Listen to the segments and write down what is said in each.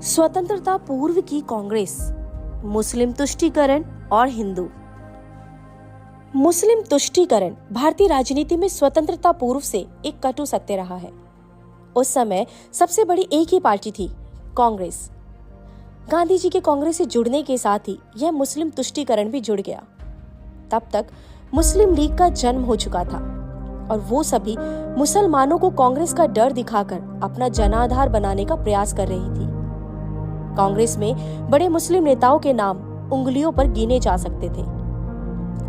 स्वतंत्रता पूर्व की कांग्रेस, मुस्लिम तुष्टीकरण और हिंदू। मुस्लिम तुष्टीकरण भारतीय राजनीति में स्वतंत्रता पूर्व से एक कटु सत्य रहा है। उस समय सबसे बड़ी एक ही पार्टी थी, कांग्रेस। गांधी जी के कांग्रेस से जुड़ने के साथ ही यह मुस्लिम तुष्टीकरण भी जुड़ गया। तब तक मुस्लिम लीग का जन्म हो चुका था और वो सभी मुसलमानों को कांग्रेस का डर दिखाकर अपना जनाधार बनाने का प्रयास कर रही थी। कांग्रेस में बड़े मुस्लिम नेताओं के नाम उंगलियों पर गिने जा सकते थे।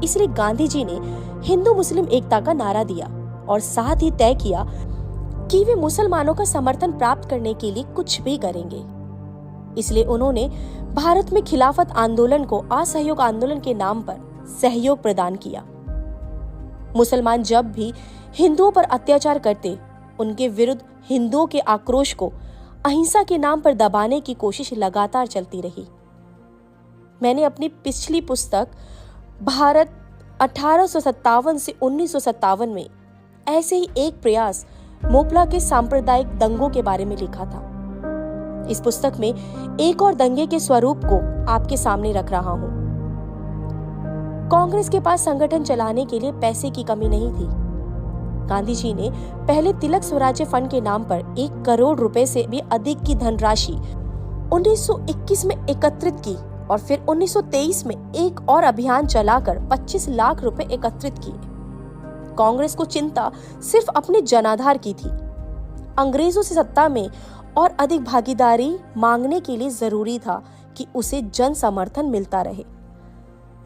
इसलिए गांधी जी ने हिंदू मुस्लिम एकता का नारा दिया और साथ ही तय किया कि वे मुसलमानों का समर्थन प्राप्त करने के लिए कुछ भी करेंगे। इसलिए उन्होंने भारत में खिलाफत आंदोलन को असहयोग आंदोलन के नाम पर सहयोग प्रदान किया। मुसलमान जब भी हिंदुओं पर अत्याचार करते, उनके विरुद्ध हिंदुओं के आक्रोश को अहिंसा के नाम पर दबाने की कोशिश लगातार चलती रही। मैंने अपनी पिछली पुस्तक भारत 1857 से 1957 में ऐसे ही एक प्रयास मोपला के सांप्रदायिक दंगों के बारे में लिखा था। इस पुस्तक में एक और दंगे के स्वरूप को आपके सामने रख रहा हूं। कांग्रेस के पास संगठन चलाने के लिए पैसे की कमी नहीं थी। गांधी जी ने पहले तिलक स्वराज्य फंड के नाम पर 1 करोड़ रुपए से भी अधिक की धनराशि 1921 में एकत्रित की और फिर 1923 में एक और अभियान चलाकर 25 लाख रुपए एकत्रित किए। कांग्रेस को चिंता सिर्फ अपने जनाधार की थी। अंग्रेजों से सत्ता में और अधिक भागीदारी मांगने के लिए जरूरी था कि उसे जन समर्थन मिलता रहे।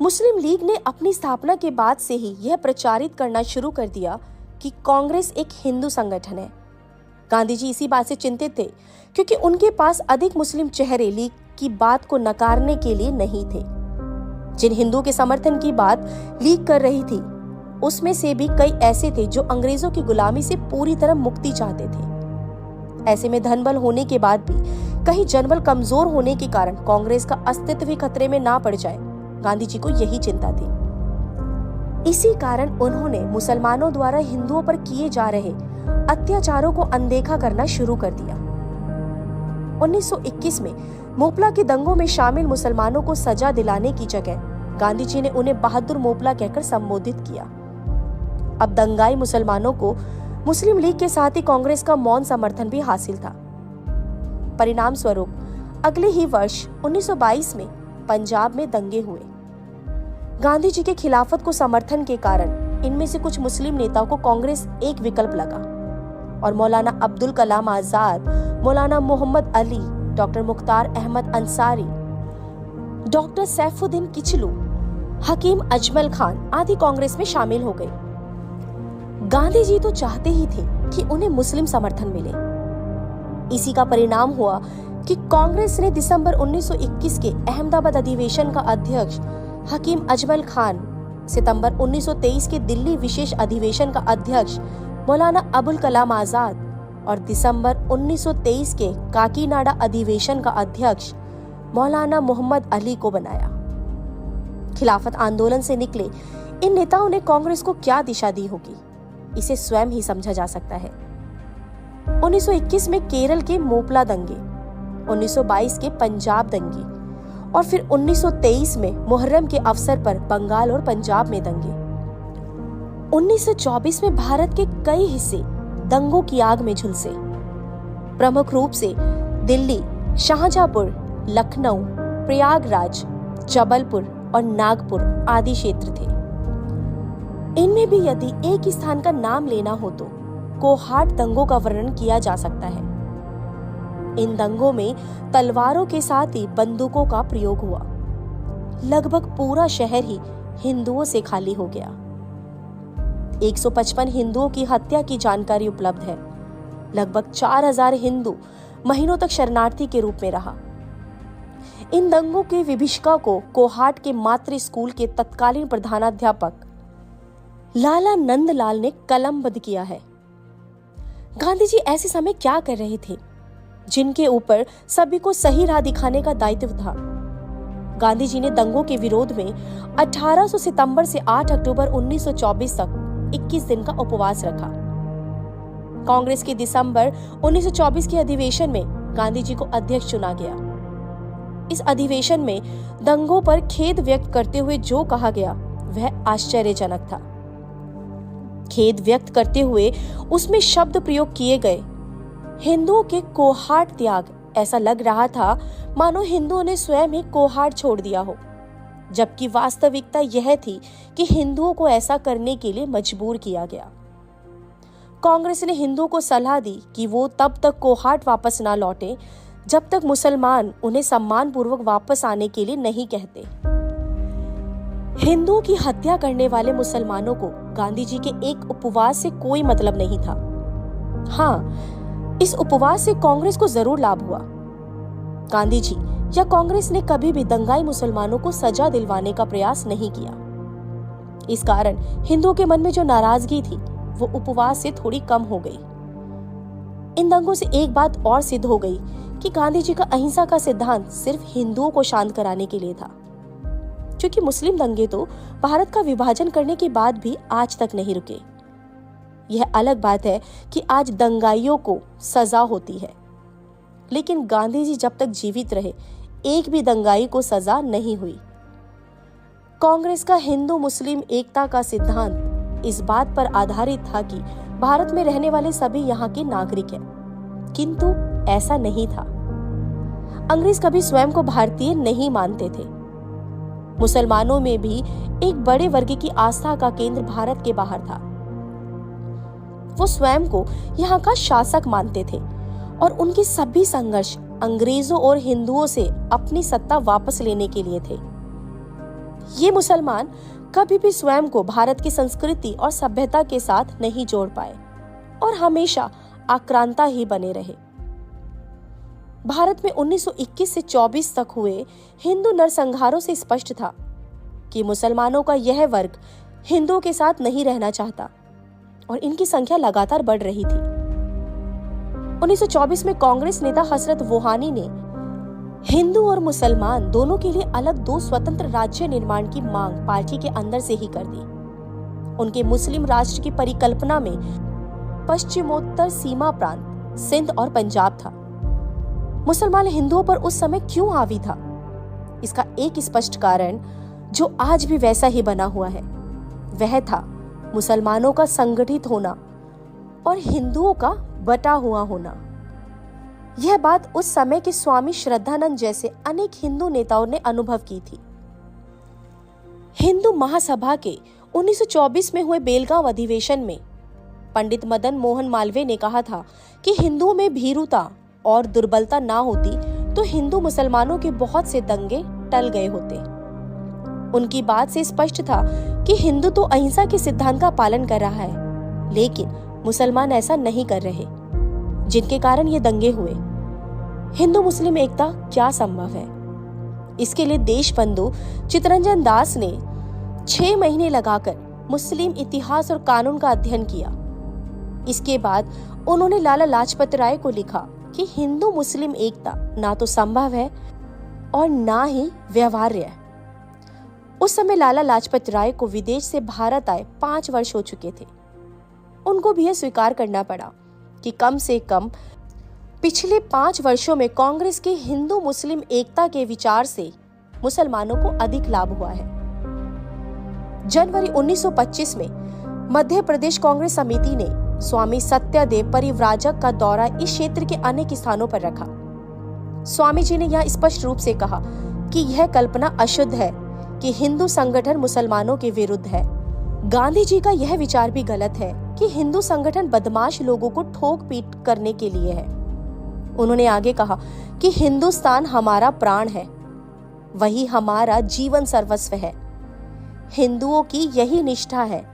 मुस्लिम लीग ने अपनी स्थापना के बाद से ही यह प्रचारित करना शुरू कर दिया कि कांग्रेस एक हिंदू संगठन है। गांधी जी इसी बात से चिंतित थे क्योंकि उनके पास अधिक मुस्लिम चेहरे लीग की बात को नकारने के लिए नहीं थे। जिन हिंदुओं के समर्थन की बात लीग कर रही थी, उसमें से भी कई ऐसे थे जो अंग्रेजों की गुलामी से पूरी तरह मुक्ति चाहते थे। ऐसे में धनबल होने के बाद भी कहीं जनबल कमजोर होने के कारण कांग्रेस का अस्तित्व ही खतरे में ना पड़ जाए, गांधी जी को यही चिंता थी। इसी कारण उन्होंने मुसलमानों द्वारा हिंदुओं पर किए जा रहे अत्याचारों को अनदेखा करना शुरू कर दिया। 1921 में मोपला के दंगों में शामिल मुसलमानों को सजा दिलाने की जगह गांधी जी ने उन्हें बहादुर मोपला कहकर संबोधित किया। अब दंगाई मुसलमानों को मुस्लिम लीग के साथ ही कांग्रेस का मौन समर्थन भी हासिल था। परिणाम स्वरूप अगले ही वर्ष 1922 में पंजाब में दंगे हुए। गांधी जी के खिलाफत को समर्थन के कारण इनमें से कुछ मुस्लिम नेताओं को कांग्रेस एक विकल्प लगा और मौलाना अब्दुल कलाम आजाद, मौलाना मोहम्मद अली, डॉक्टर मुख्तार अहमद अंसारी, डॉक्टर सैफुद्दीन किचलू, हकीम अजमल खान आदि कांग्रेस में शामिल हो गए। गांधी जी तो चाहते ही थे कि उन्हें मुस्लिम समर्थन मिले। इसी का परिणाम हुआ कि कांग्रेस ने दिसंबर 1921 के अहमदाबाद अधिवेशन का अध्यक्ष हकीम अजमल खान, सितंबर 1923 के दिल्ली विशेष अधिवेशन का अध्यक्ष मौलाना अबुल कलाम आजाद और दिसंबर 1923 के काकीनाडा अधिवेशन का अध्यक्ष मौलाना मोहम्मद अली को बनाया। खिलाफत आंदोलन से निकले इन नेताओं ने कांग्रेस को क्या दिशा दी होगी, इसे स्वयं ही समझा जा सकता है। 1921 में केरल के मोपला दंगे, 1922 के पंजाब दंगे और फिर 1923 में मुहर्रम के अवसर पर बंगाल और पंजाब में दंगे। 1924 में भारत के कई हिस्से दंगों की आग में झुलसे। प्रमुख रूप से दिल्ली, शाहजहांपुर, लखनऊ, प्रयागराज, जबलपुर और नागपुर आदि क्षेत्र थे। इनमें भी यदि एक स्थान का नाम लेना हो तो कोहाट दंगों का वर्णन किया जा सकता है। इन दंगों में तलवारों के साथ ही बंदूकों का प्रयोग हुआ। लगभग पूरा शहर ही हिंदुओं से खाली हो गया। 155 हिंदुओं की हत्या की जानकारी उपलब्ध है। लगभग 4000 हिंदू महीनों तक शरणार्थी के रूप में रहा। इन दंगों के विभीषिका को कोहाट के मातृ स्कूल के तत्कालीन प्रधानाध्यापक लाला नंदलाल ने कलमबद्ध किया है। गांधी जी ऐसे समय क्या कर रहे थे जिनके ऊपर सभी को सही राह दिखाने का दायित्व था। गांधी जी ने दंगों के विरोध में 1800 सितंबर से 8 अक्टूबर 1924 तक 21 दिन का उपवास रखा। कांग्रेस के दिसंबर 1924 के अधिवेशन में गांधी जी को अध्यक्ष चुना गया। इस अधिवेशन में दंगों पर खेद व्यक्त करते हुए जो कहा गया वह आश्चर्यजनक था। खेद व्यक्त करते हुए उसमें शब्द प्रयोग किए गए हिंदुओं के कोहाट त्याग। ऐसा लग रहा था मानो हिंदुओं ने स्वयं ही कोहाट छोड़ दिया हो, जबकि वास्तविकता यह थी कि हिंदुओं को ऐसा करने के लिए मजबूर किया गया। कांग्रेस ने हिंदुओं को सलाह दी कि वो तब तक कोहाट वापस ना लौटे जब तक मुसलमान उन्हें सम्मानपूर्वक वापस आने के लिए नहीं कहते। हिंदुओं की हत्या करने वाले मुसलमानों को गांधी जी के एक उपवास से कोई मतलब नहीं था। हाँ, इस उपवास से कांग्रेस को जरूर लाभ हुआ। गांधी जी या कांग्रेस ने कभी भी दंगाई मुसलमानों को सजा दिलवाने का प्रयास नहीं किया। इस कारण हिंदुओं के मन में जो नाराजगी थी वो उपवास से थोड़ी कम हो गई। इन दंगों से एक बात और सिद्ध हो गई कि गांधी जी का अहिंसा का सिद्धांत सिर्फ हिंदुओं को शांत कराने के लिए था, क्योंकि मुस्लिम दंगे तो भारत का विभाजन करने के बाद भी आज तक नहीं रुके। यह अलग बात है कि आज दंगाइयों को सजा होती है, लेकिन गांधी जी जब तक जीवित रहे एक भी दंगाई को सजा नहीं हुई। कांग्रेस का हिंदू मुस्लिम एकता का सिद्धांत इस बात पर आधारित था कि भारत में रहने वाले सभी यहाँ के नागरिक हैं, किंतु ऐसा नहीं था। अंग्रेज कभी स्वयं को भारतीय नहीं मानते थे। मुसलमानों में भी एक बड़े वर्ग की आस्था का केंद्र भारत के बाहर था। वो स्वयं को यहाँ का शासक मानते थे और उनके सभी संघर्ष अंग्रेजों और हिंदुओं से अपनी सत्ता वापस लेने के लिए थे। ये मुसलमान कभी भी स्वयं को भारत की संस्कृति और सभ्यता के साथ नहीं जोड़ पाए और हमेशा आक्रांता ही बने रहे। भारत में 1921 से 24 तक हुए हिंदू नरसंहारों से स्पष्ट था कि मुसलमानों का यह वर्ग हिंदुओं के साथ नहीं रहना चाहता और इनकी संख्या लगातार बढ़ रही थी। 1924 में कांग्रेस नेता हजरत वोहानी ने हिंदू और मुसलमान दोनों के लिए अलग दो स्वतंत्र राज्य निर्माण की मांग पार्टी के अंदर से ही कर दी। उनके मुस्लिम राष्ट्र की परिकल्पना में पश्चिमोत्तर सीमा प्रांत सिंध और पंजाब था। मुसलमान हिंदुओं पर उस समय क्यों हावी था? इसका एक स्पष्ट कारण जो आज भी वैसा ही बना हुआ है, वह था मुसलमानों का संगठित होना और हिंदुओं का बटा हुआ होना। यह बात उस समय के स्वामी श्रद्धानंद जैसे अनेक हिंदू नेताओं ने अनुभव की थी। हिंदू महासभा के 1924 में हुए बेलगांव अधिवेशन में पंडित मदन मोहन मालवीय ने कहा था कि हिंदुओं में भीरुता और दुर्बलता ना होती तो हिंदू मुसलमानों के बहुत से दंगे टल गए होते। उनकी बात से स्पष्ट था कि हिंदू तो अहिंसा के सिद्धांत का पालन कर रहा है, लेकिन मुसलमान ऐसा नहीं कर रहे, जिनके कारण ये दंगे हुए। हिंदू मुस्लिम एकता क्या संभव है? इसके लिए देशबंधु चित्तरंजन दास ने 6 महीने लगाकर मुस्लिम इतिहास और कानून का अध्ययन किया। इसके बाद उन्होंने लाला लाजपत राय को लिखा कि हिंदू मुस्लिम एकता ना तो संभव है और ना ही व्यवहार्य है। उस समय लाला लाजपत राय को विदेश से भारत आए 5 वर्ष हो चुके थे। उनको भी यह स्वीकार करना पड़ा कि कम से कम पिछले 5 वर्षों में कांग्रेस के हिंदू मुस्लिम एकता के विचार से मुसलमानों को अधिक लाभ हुआ है। जनवरी 1925 में मध्य प्रदेश कांग्रेस समिति ने स्वामी सत्यदेव परिव्राजक का दौरा इस क्षेत्र के अनेक स्थानों पर रखा। स्वामी जी ने यह स्पष्ट रूप से कहा कि यह कल्पना अशुद्ध है कि हिंदू संगठन मुसलमानों के विरुद्ध है। गांधी जी का यह विचार भी गलत है कि हिंदू संगठन बदमाश लोगों को ठोक पीट करने के लिए है। उन्होंने आगे कहा कि हिंदुस्तान हमारा प्राण है, वही हमारा जीवन सर्वस्व है। हिंदुओं की यही निष्ठा है,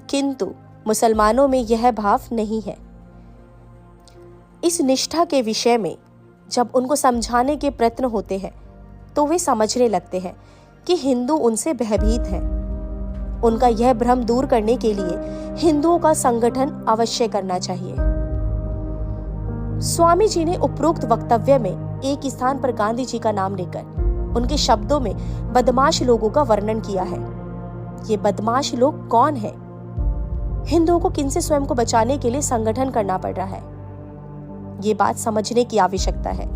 किंतु मुसलमानों में यह भाव नहीं है। इस निष्ठा के विषय में जब उनको समझाने के प्रयत्न होते हैं तो वे समझने लगते हैं कि हिंदू उनसे भयभीत हैं। उनका यह भ्रम दूर करने के लिए हिंदुओं का संगठन अवश्य करना चाहिए। स्वामी जी ने उपरोक्त वक्तव्य में एक स्थान पर गांधी जी का नाम लेकर उनके शब्दों में बदमाश लोगों का वर्णन किया है। ये बदमाश लोग कौन हैं? हिंदुओं को किनसे स्वयं को बचाने के लिए संगठन करना पड़ रहा है? ये बात समझने की आवश्यकता है।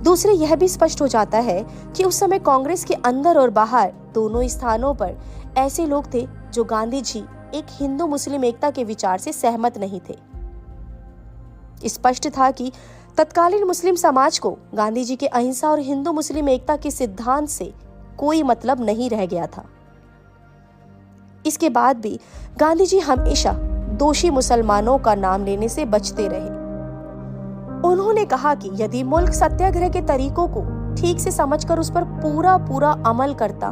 दूसरे यह भी स्पष्ट हो जाता है कि उस समय कांग्रेस के अंदर और बाहर दोनों स्थानों पर ऐसे लोग थे जो गांधी जी एक हिंदू मुस्लिम एकता के विचार से सहमत नहीं थे। स्पष्ट था कि तत्कालीन मुस्लिम समाज को गांधी जी के अहिंसा और हिंदू मुस्लिम एकता के सिद्धांत से कोई मतलब नहीं रह गया था। इसके बाद भी गांधी जी हमेशा दोषी मुसलमानों का नाम लेने से बचते रहे। उन्होंने कहा कि यदि मुल्क सत्याग्रह के तरीकों को ठीक से समझकर उस पर पूरा अमल करता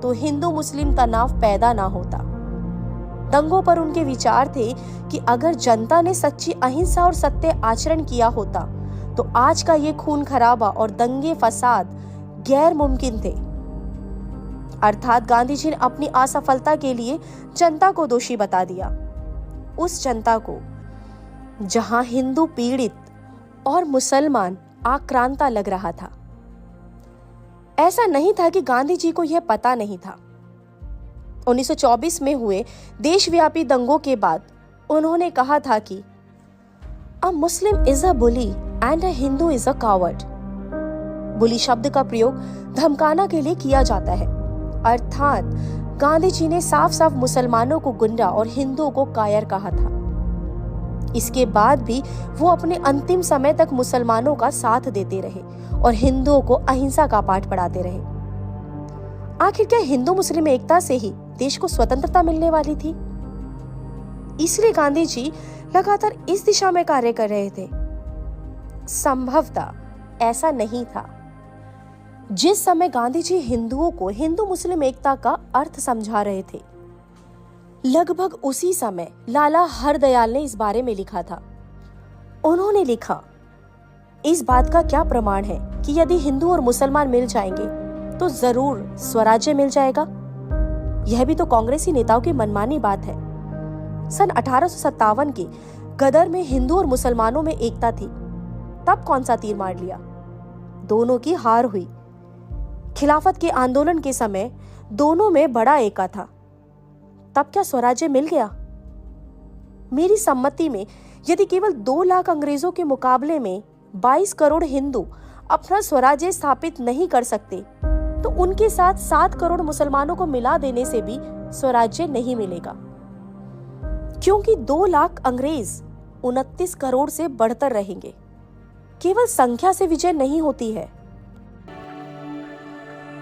तो हिंदू मुस्लिम तनाव पैदा ना होता। दंगों पर उनके विचार थे कि अगर जनता ने सच्ची अहिंसा और सत्य आचरण किया होता तो आज का ये खून खराबा और दंगे फसाद गैर मुमकिन थे। अर्थात गांधी जी ने अपनी असफलता के लिए जनता को दोषी बता दिया, उस जनता को जहां हिंदू पीड़ित और मुसलमान आक्रांता लग रहा था। ऐसा नहीं था कि गांधी जी को यह पता नहीं था। 1924 में हुए देशव्यापी दंगों के बाद उन्होंने कहा था कि a Muslim is a bully and a Hindu is a coward. Bully शब्द का प्रयोग धमकाना के लिए किया जाता है, अर्थात गांधी जी ने साफ साफ मुसलमानों को गुंडा और हिंदुओं को कायर कहा था। इसके बाद भी वो अपने अंतिम समय तक मुसलमानों का साथ देते रहे और हिंदुओं को अहिंसा का पाठ पढ़ाते रहे। आखिर क्या हिंदू मुस्लिम एकता से ही देश को स्वतंत्रता मिलने वाली थी? इसलिए गांधी जी लगातार इस दिशा में कार्य कर रहे थे। संभवतः ऐसा नहीं था। जिस समय गांधी जी हिंदुओं को हिंदू मुस्लिम एकता का अर्थ समझा रहे थे, लगभग उसी समय लाला हरदयाल ने इस बारे में लिखा था। उन्होंने लिखा, इस बात का क्या प्रमाण है कि यदि हिंदू और मुसलमान मिल जाएंगे तो जरूर स्वराज्य मिल जाएगा। यह भी तो कांग्रेसी नेताओं की मनमानी बात है। सन 1857 के गदर में हिंदू और मुसलमानों में एकता थी, तब कौन सा तीर मार लिया? दोनों की हार हुई। खिलाफत के आंदोलन के समय दोनों में बड़ा एका था, तब क्या स्वराज्य मिल गया? मेरी सम्मति में यदि केवल 2 लाख अंग्रेजों के मुकाबले में 22 करोड़ हिंदू अपना स्वराज्य स्थापित नहीं कर सकते तो उनके साथ 7 करोड़ मुसलमानों को मिला देने से भी स्वराज्य नहीं मिलेगा, क्योंकि 2 लाख अंग्रेज 29 करोड़ से बढ़कर रहेंगे। केवल संख्या से विजय नहीं होती है,